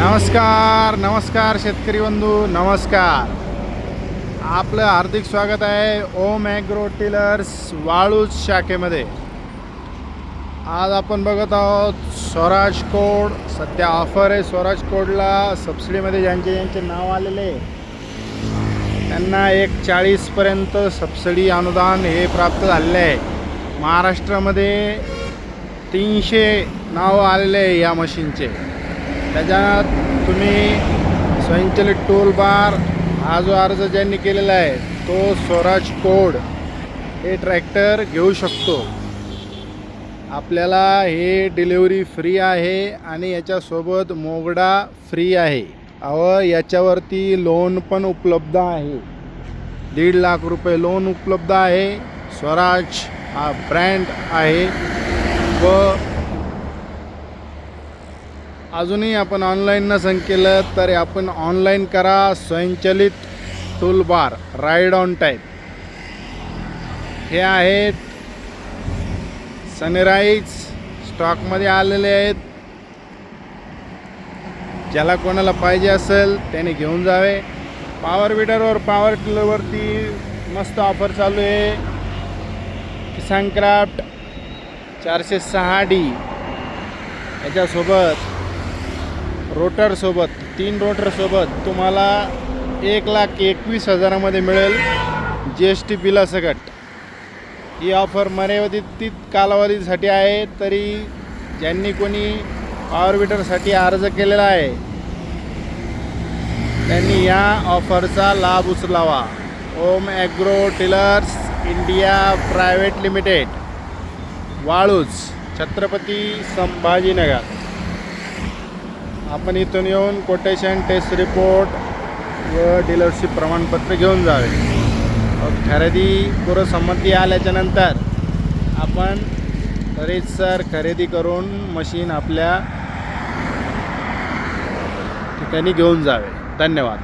नमस्कार नमस्कार शेतकरी बंधू नमस्कार. आपलं हार्दिक स्वागत आहे ओम ॲग्रो टिलर्स वाळूज शाखेमध्ये. आज आपण बघत आहोत स्वराज कोड. सध्या ऑफर आहे स्वराज कोडला. सबसिडीमध्ये ज्यांचे नाव आलेले त्यांना 1,40पर्यंत सबसिडी अनुदान हे प्राप्त झालेले आहे. महाराष्ट्रामध्ये 300 नावं आलेले आहे या मशीनचे. त्याच्यात तुम्ही स्वयंचलित टूल बार हा जो अर्ज ज्यांनी केलेला आहे तो स्वराज कोड हे ट्रॅक्टर घेऊ शकतो. आपल्याला हे डिलिव्हरी फ्री आहे आणि याच्यासोबत मोगडा फ्री आहे. याच्यावरती लोन पण उपलब्ध आहे. 1.5 लाख रुपये लोन उपलब्ध आहे. स्वराज हा ब्रँड आहे. व अजूनही आपण ऑनलाईन नसेल केलं तर आपण ऑनलाईन करा. स्वयंचलित tool bar ride on type हे आहेत. सनराईज स्टॉकमध्ये आलेले आहेत. ज्याला कोणाला पाहिजे असेल त्याने घेऊन जावे. पॉवर विडरवर पॉवर टिलरवरती मस्त ऑफर चालू आहे. किसान क्राफ्ट 406D याच्यासोबत रोटरसोबत 3 रोटरसोबत तुम्हाला 1,21,000मध्ये मिळेल GST बिलासकट. ही ऑफर मर्यादित कालावधीसाठी आहे. तरी ज्यांनी कोणी पॉवर विडरसाठी अर्ज केलेला आहे त्यांनी या ऑफरचा लाभ उचलावा. Om agro tillers India private limited Waluj Chhatrapati Sambhajinagar. आपण इथून येऊन कोटेशन टेस्ट रिपोर्ट व डीलरशिप प्रमाणपत्र घेऊन जावे. खरेदी पूर्वसंमती आल्याच्यानंतर आपण रीतसर खरेदी करून मशीन आपल्या ठिकाणी घेऊन जावे. धन्यवाद.